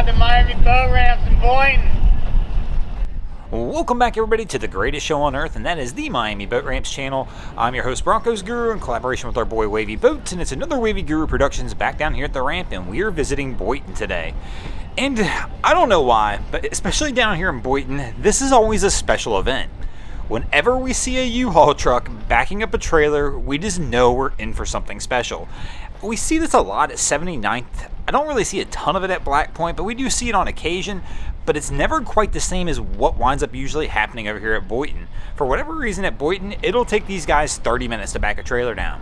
the Miami boat ramps in Boynton. Welcome back, everybody, to the greatest show on earth, and that is the Miami Boat Ramps channel. I'm your host, Broncos Guru, in collaboration with our boy Wavy Boats, and it's another Wavy Guru Productions back down here at the ramp, and we're visiting Boynton today. And I don't know why, but especially down here in Boynton, this is always a special event. Whenever we see a U-Haul truck backing up a trailer, we just know we're in for something special. We see this a lot at 79th. I don't really see a ton of it at Black Point, but we do see it on occasion. But it's never quite the same as what winds up usually happening over here at Boynton. For whatever reason at Boynton, it'll take these guys 30 minutes to back a trailer down.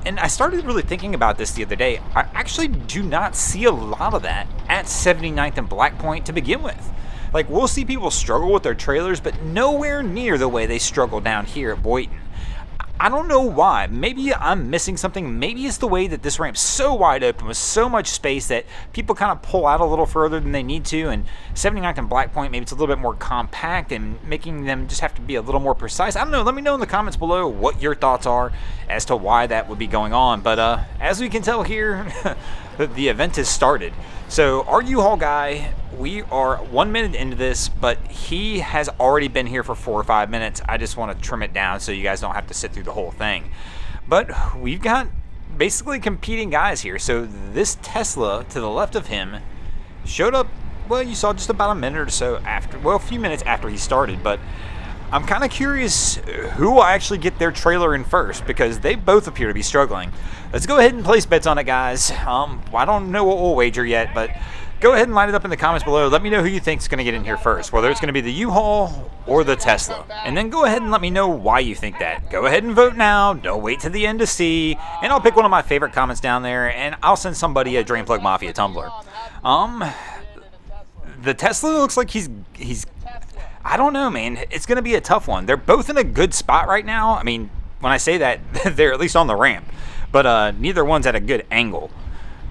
And I started really thinking about this the other day. I actually do not see a lot of that at 79th and Black Point to begin with. Like, we'll see people struggle with their trailers, but nowhere near the way they struggle down here at Boynton. I don't know why. Maybe I'm missing something. Maybe it's the way that this ramp's so wide open with so much space that people kind of pull out a little further than they need to. And 79th and Black Point, maybe it's a little bit more compact and making them just have to be a little more precise. I don't know. Let me know in the comments below what your thoughts are as to why that would be going on. But as we can tell here, the event has started. So our U-Haul guy, we are 1 minute into this, but he has already been here for 4 or 5 minutes. I just want to trim it down so you guys don't have to sit through the whole thing. But we've got basically competing guys here. So this Tesla to the left of him showed up, well, you saw just about a minute or so after, well, a few minutes after he started. But I'm kind of curious who will actually get their trailer in first, because they both appear to be struggling. Let's go ahead and place bets on it, guys. I don't know what we'll wager yet, but go ahead and line it up in the comments below. Let me know who you think is going to get in here first, whether it's going to be the U-Haul or the Tesla. And then go ahead and let me know why you think that. Go ahead and vote now. Don't wait to the end to see. And I'll pick one of my favorite comments down there, and I'll send somebody a Drain Plug Mafia tumbler. The Tesla looks like he's I don't know, man. It's going to be a tough one. They're both in a good spot right now. I mean, when I say that, they're at least on the ramp. But neither one's at a good angle.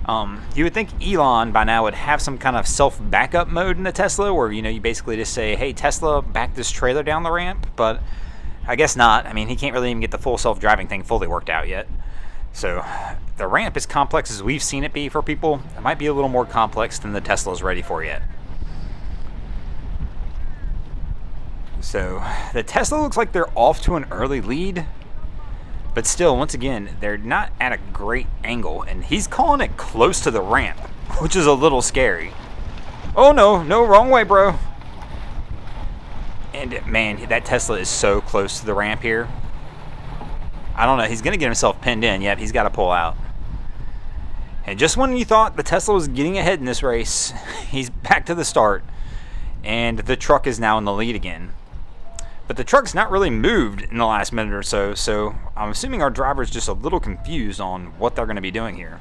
You would think Elon by now would have some kind of self-backup mode in the Tesla where, you know, you basically just say, hey, Tesla, back this trailer down the ramp. But I guess not. I mean, he can't really even get the full self-driving thing fully worked out yet. So the ramp, as complex as we've seen it be for people, it might be a little more complex than the Tesla's ready for yet. So the Tesla looks like they're off to an early lead. But still, once again, they're not at a great angle. And he's calling it close to the ramp, which is a little scary. Oh, no, wrong way, bro. And, man, that Tesla is so close to the ramp here. I don't know. He's going to get himself pinned in. Yep, he's got to pull out. And just when you thought the Tesla was getting ahead in this race, he's back to the start. And the truck is now in the lead again. But the truck's not really moved in the last minute or so, so I'm assuming our driver's just a little confused on what they're going to be doing here.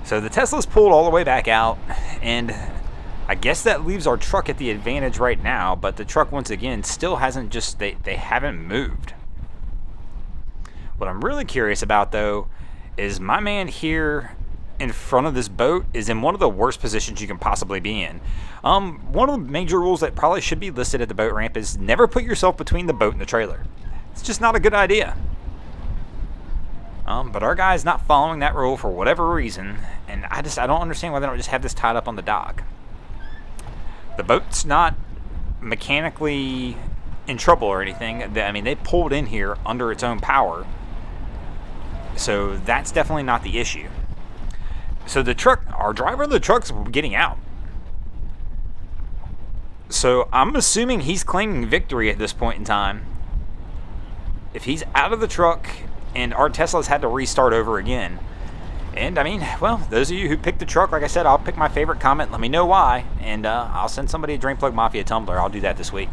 So the Tesla's pulled all the way back out, and I guess that leaves our truck at the advantage right now, but the truck, once again, still hasn't just, they haven't moved. What I'm really curious about, though, is my man here in front of this boat is in one of the worst positions you can possibly be in. One of the major rules that probably should be listed at the boat ramp is never put yourself between the boat and the trailer. It's just not a good idea. But our guy's not following that rule for whatever reason, and I don't understand why they don't just have this tied up on the dock. The boat's not mechanically in trouble or anything. I mean, they pulled in here under its own power, so that's definitely not the issue. So the truck, our driver of the truck's getting out. So I'm assuming he's claiming victory at this point in time. If he's out of the truck and our Tesla's had to restart over again. And I mean, well, those of you who picked the truck, like I said, I'll pick my favorite comment. Let me know why. And I'll send somebody a Drain Plug Mafia tumbler. I'll do that this week.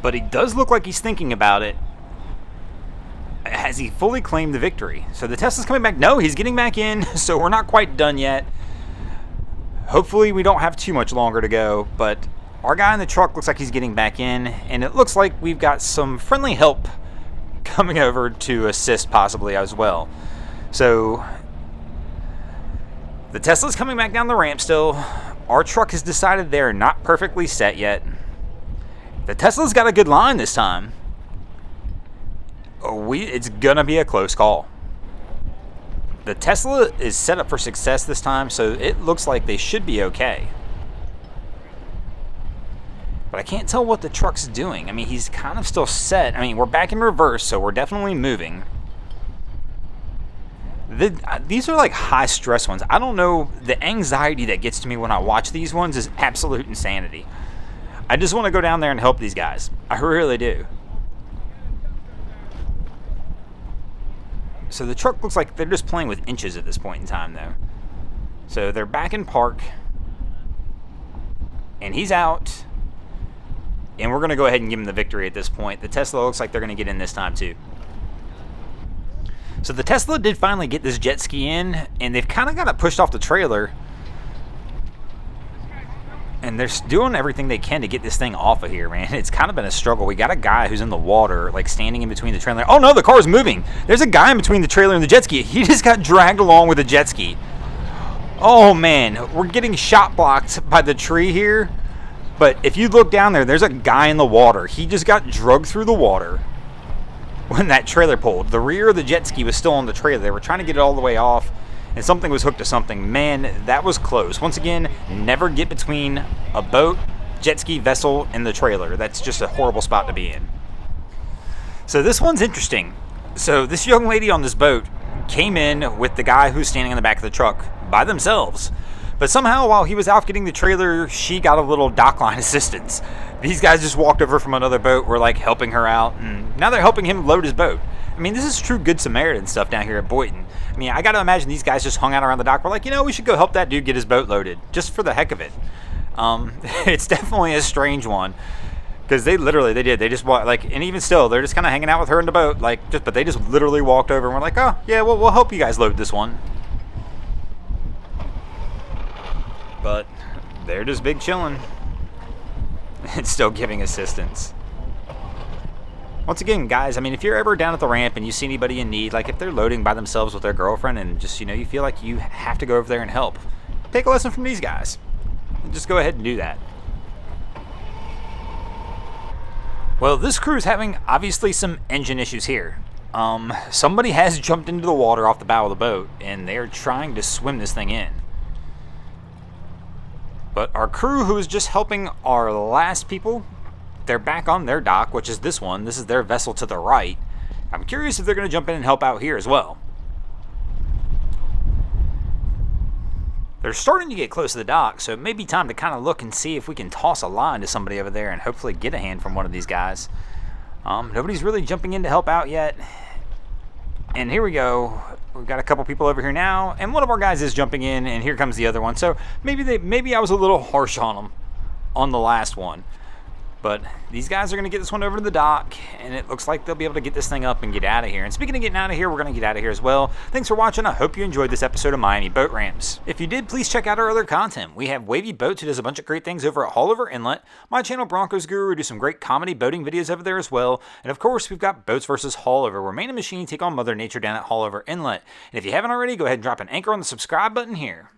But he does look like he's thinking about it. Has he fully claimed the victory? So the Tesla's coming back. No, he's getting back in. So we're not quite done yet. Hopefully we don't have too much longer to go. But our guy in the truck looks like he's getting back in. And it looks like we've got some friendly help coming over to assist possibly as well. So the Tesla's coming back down the ramp still. Our truck has decided they're not perfectly set yet. The Tesla's got a good line this time. It's gonna be a close call. The Tesla is set up for success this time, so it looks like they should be okay. But I can't tell what the truck's doing. I mean, he's kind of still set. I mean, we're back in reverse, so we're definitely moving. These are like high stress ones. I don't know, the anxiety that gets to me when I watch these ones is absolute insanity. I just want to go down there and help these guys. I really do. So the truck looks like they're just playing with inches at this point in time, though. So they're back in park. And he's out. And we're going to go ahead and give him the victory at this point. The Tesla looks like they're going to get in this time, too. So the Tesla did finally get this jet ski in. And they've kind of got it pushed off the trailer. And they're doing everything they can to get this thing off of here, man. It's kind of been a struggle. We got a guy who's in the water, like standing in between the trailer. Oh, no, the car's moving. There's a guy in between the trailer and the jet ski. He just got dragged along with the jet ski. Oh, man. We're getting shot blocked by the tree here. But if you look down there, there's a guy in the water. He just got drugged through the water when that trailer pulled. The rear of the jet ski was still on the trailer. They were trying to get it all the way off, and something was hooked to something. Man, that was close. Once again, never get between a boat, jet ski, vessel, and the trailer. That's just a horrible spot to be in. So this one's interesting. So this young lady on this boat came in with the guy who's standing in the back of the truck by themselves. But somehow, while he was out getting the trailer, she got a little dockline assistance. These guys just walked over from another boat, were like helping her out, and now they're helping him load his boat. I mean, this is true Good Samaritan stuff down here at Boynton. I mean, I got to imagine these guys just hung out around the dock. We're like, you know, we should go help that dude get his boat loaded, just for the heck of it. It's definitely a strange one, because they did. They just walked, like, and even still, they're just kind of hanging out with her in the boat, like, but they just literally walked over and were like, oh, yeah, we'll help you guys load this one. But they're just big chilling and still giving assistance. Once again, guys, I mean, if you're ever down at the ramp and you see anybody in need, like if they're loading by themselves with their girlfriend and just, you know, you feel like you have to go over there and help, take a lesson from these guys. Just go ahead and do that. Well, this crew's having obviously some engine issues here. Somebody has jumped into the water off the bow of the boat and they're trying to swim this thing in. But our crew, who is just helping our last people, they're back on their dock, which is this one. This is their vessel to the right. I'm curious if they're going to jump in and help out here as well. They're starting to get close to the dock, so it may be time to kind of look and see if we can toss a line to somebody over there and hopefully get a hand from one of these guys. Nobody's really jumping in to help out yet. And here we go. We've got a couple people over here now, and one of our guys is jumping in, and here comes the other one. So maybe I was a little harsh on them on the last one. But these guys are going to get this one over to the dock, and it looks like they'll be able to get this thing up and get out of here. And speaking of getting out of here, we're going to get out of here as well. Thanks for watching. I hope you enjoyed this episode of Miami Boat Ramps. If you did, please check out our other content. We have Wavy Boats, who does a bunch of great things over at Haulover Inlet. My channel, Broncos Guru, we do some great comedy boating videos over there as well. And of course, we've got Boats vs. Haulover, where man and machine take on Mother Nature down at Haulover Inlet. And if you haven't already, go ahead and drop an anchor on the subscribe button here.